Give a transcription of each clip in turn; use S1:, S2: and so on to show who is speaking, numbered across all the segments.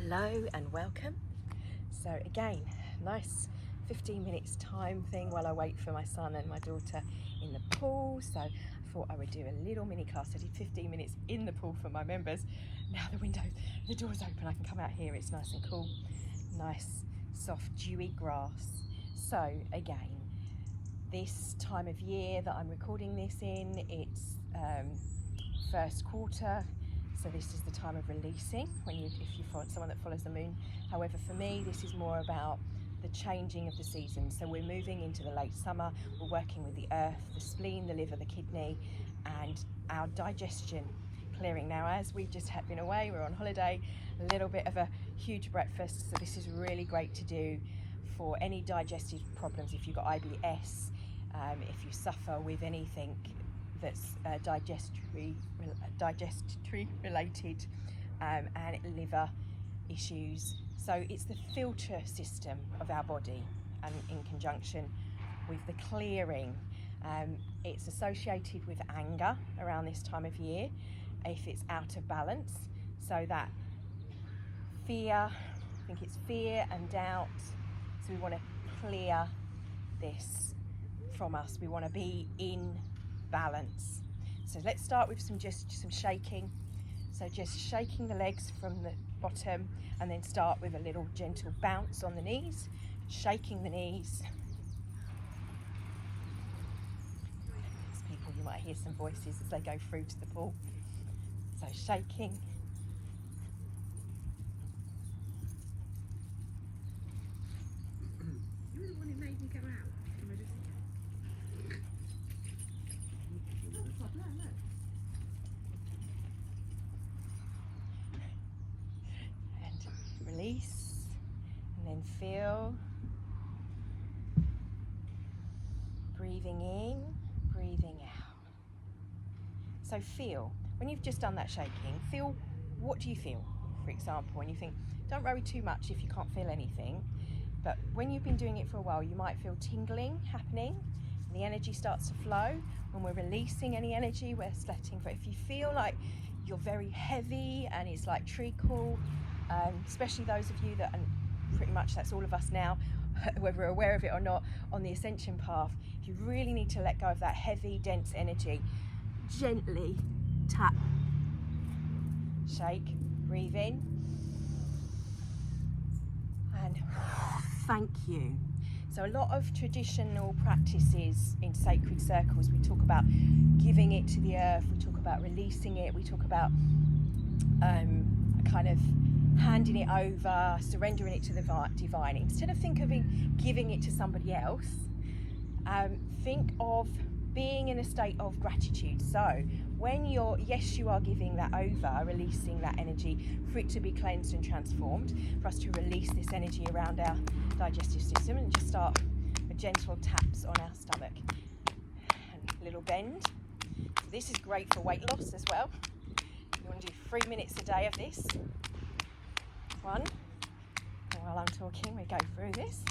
S1: Hello and welcome. So again, nice 15 minutes time thing while I wait for my son and my daughter in the pool. So I thought I would do a little mini class. I did 15 minutes in the pool for my members. Now the door's open, I can come out here, it's nice and cool. Nice, soft, dewy grass. So again, this time of year that I'm recording this in, it's first quarter. So this is the time of releasing, if you follow someone that follows the moon. However, for me, this is more about the changing of the seasons. So we're moving into the late summer. We're working with the earth, the spleen, the liver, the kidney, and our digestion clearing. Now, as we've just been away, we're on holiday, a little bit of a huge breakfast. So this is really great to do for any digestive problems. If you've got IBS, if you suffer with anything that's digestry related, and liver issues. So it's the filter system of our body, and in conjunction with the clearing. It's associated with anger around this time of year if it's out of balance. So that fear, I think it's fear and doubt. So we want to clear this from us. We want to be in balance. So let's start with some shaking. So just shaking the legs from the bottom, and then start with a little gentle bounce on the knees, shaking the knees. There's people, you might hear some voices as they go through to the pool. So shaking.
S2: You're the one who made me go out. Can I just...
S1: And release, and then feel. Breathing in, breathing out. So feel, when you've just done that shaking, feel, what do you feel? For example, when you think, don't worry too much if you can't feel anything, but when you've been doing it for a while, you might feel tingling happening, and the energy starts to flow. When we're releasing any energy, we're letting go. If you feel like you're very heavy and it's like treacle, especially those of you that, and pretty much that's all of us now, whether we're aware of it or not, on the ascension path, if you really need to let go of that heavy, dense energy, gently tap, shake, breathe in, and thank you. So a lot of traditional practices in sacred circles, we talk about giving it to the earth, we talk about releasing it, we talk about kind of handing it over, surrendering it to the divine. Instead of giving it to somebody else, think of being in a state of gratitude. So when you are giving that over, releasing that energy for it to be cleansed and transformed, for us to release this energy around our digestive system, and just start with gentle taps on our stomach. And a little bend. So this is great for weight loss as well. You want to do 3 minutes a day of this. 1. And while I'm talking, we go through this.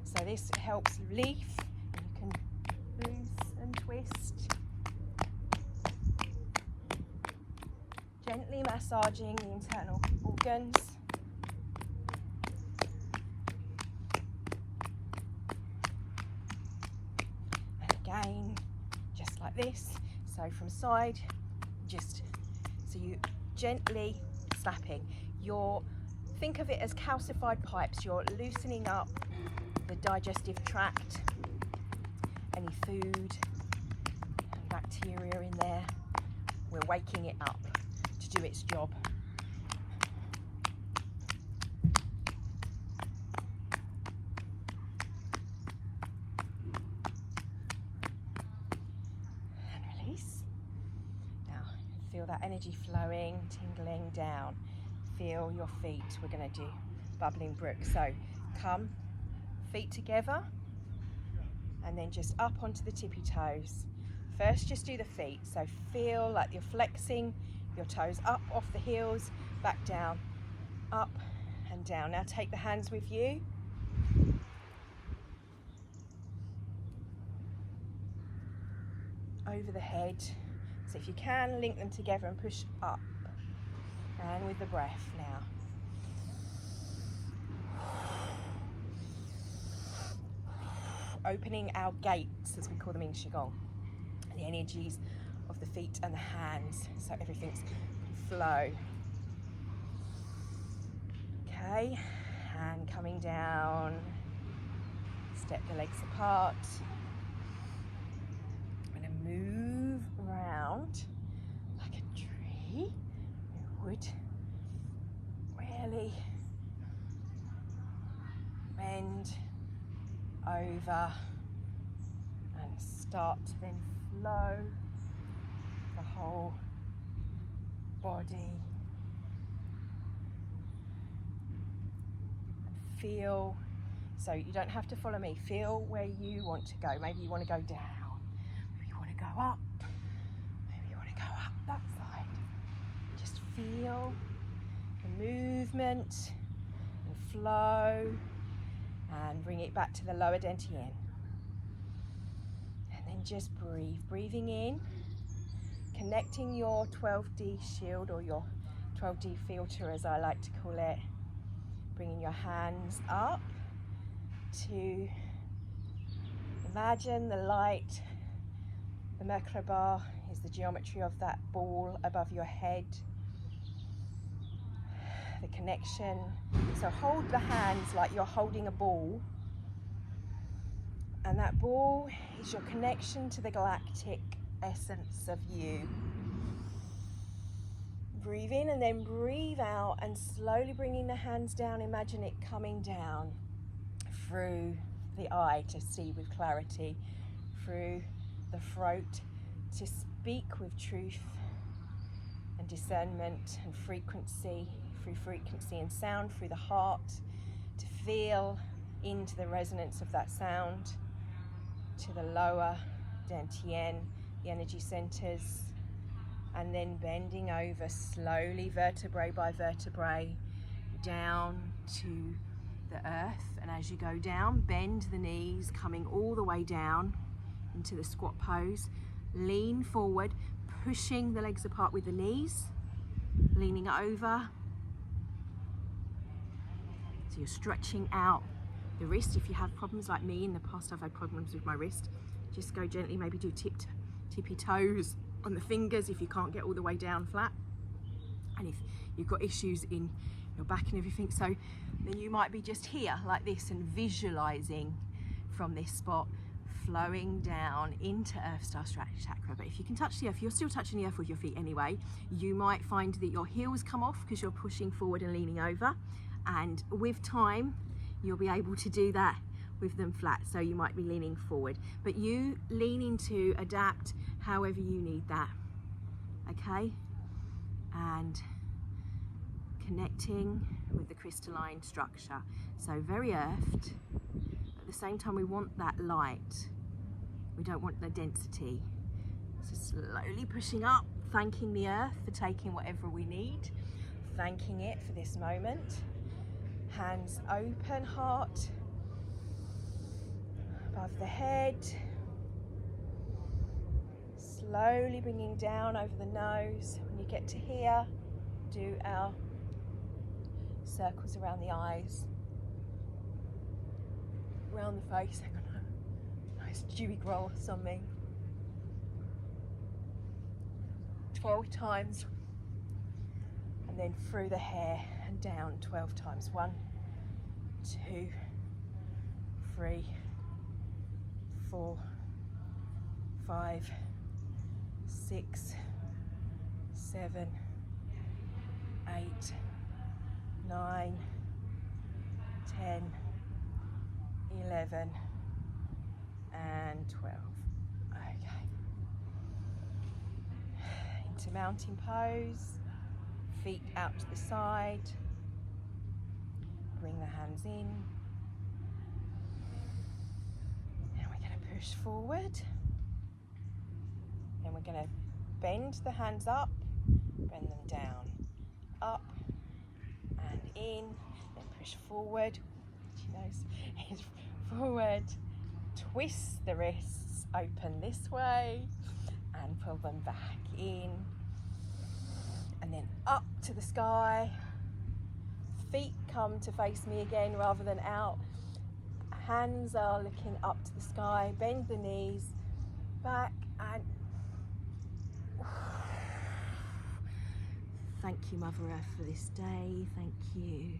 S1: So this helps relief. And you can loose and twist. Gently massaging the internal organs. And again, just like this. So from side, so you gently slapping. Think of it as calcified pipes. You're loosening up the digestive tract, any food and bacteria in there. We're waking it up to do its job. And release. Now, feel that energy flowing, tingling down. Feel your feet. We're going to do bubbling brook. So come, feet together, and then just up onto the tippy toes. First, just do the feet. So feel like you're flexing your toes up off the heels, back down, up and down. Now take the hands with you. Over the head. So if you can, link them together and push up. And with the breath now. opening our gates, as we call them in Qigong, the energies of the feet and the hands, so everything's flow. Okay, and coming down, step the legs apart. I'm going to move around like a tree. You would really bend over and start to then flow the whole body. And feel, so you don't have to follow me, feel where you want to go. Maybe you want to go down, maybe you want to go up, maybe you want to go up that side. Just feel the movement and flow, and bring it back to the lower dantian. And then just breathe, breathing in, connecting your 12D shield, or your 12D filter as I like to call it, bringing your hands up to imagine the light. The Merkaba is the geometry of that ball above your head, the connection. So hold the hands like you're holding a ball, and that ball is your connection to the galactic essence of you. Breathe in and then breathe out, and slowly bringing the hands down, imagine it coming down through the eye to see with clarity, through the throat to speak with truth and discernment and frequency, through frequency and sound, through the heart to feel into the resonance of that sound, to the lower dantian, the energy centers, and then bending over slowly, vertebrae by vertebrae, down to the earth. And as you go down, bend the knees, coming all the way down into the squat pose. Lean forward, pushing the legs apart with the knees, leaning over. So you're stretching out the wrist. If you have problems like me, in the past I've had problems with my wrist, just go gently, maybe do tippy toes on the fingers if you can't get all the way down flat. And if you've got issues in your back and everything, so then you might be just here like this and visualizing from this spot flowing down into Earth Star Chakra. But if you can touch the earth, you're still touching the earth with your feet anyway. You might find that your heels come off because you're pushing forward and leaning over, and with time you'll be able to do that with them flat, so you might be leaning forward, but you leaning to adapt however you need that. Okay, and connecting with the crystalline structure, so very earthed. At the same time, we want that light, we don't want the density. So slowly pushing up, thanking the earth for taking whatever we need, thanking it for this moment. Hands open, heart above the head, slowly bringing down over the nose. When you get to here, do our circles around the eyes, around the face. Hang on, nice dewy grass on me. 12 times, and then through the hair and down 12 times. 1, 2, 3, 4, 5, 6, 7, 8, 9, 10, 11, and 12. Okay. Into mountain pose, feet out to the side. Bring the hands in. And we're going to push forward. Then we're going to bend the hands up, bend them down, up and in, then push forward. She knows, is forward. Twist the wrists, open this way and pull them back in. And then up to the sky. Feet come to face me again rather than out. hands are looking up to the sky. Bend the knees back and thank you, Mother Earth, for this day. Thank you.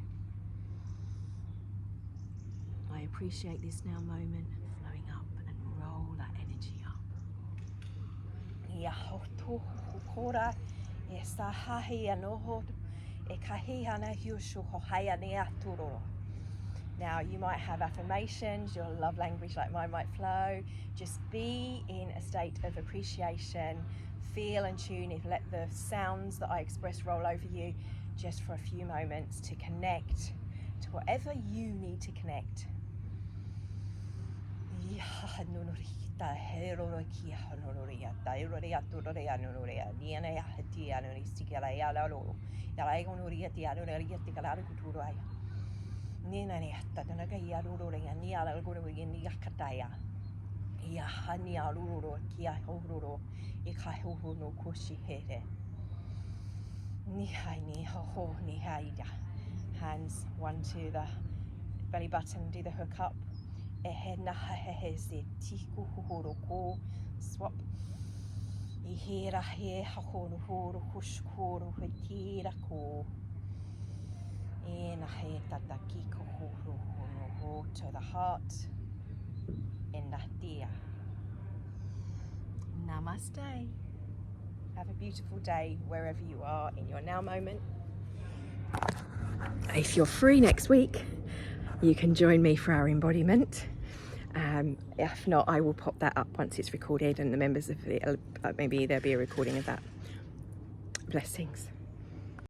S1: I appreciate this now moment, flowing up, and roll that energy up. Now you might have affirmations, your love language like mine might flow. Just be in a state of appreciation. Feel and tune if let the sounds that I express roll over you just for a few moments to connect to whatever you need to connect. Hands one to the belly button, do the hook up. Swap. To the heart. Namaste. Have a beautiful day wherever you are in your now moment. If you're free next week, you can join me for our embodiment. If not, I will pop that up once it's recorded and the members of it, maybe there'll be a recording of that. Blessings.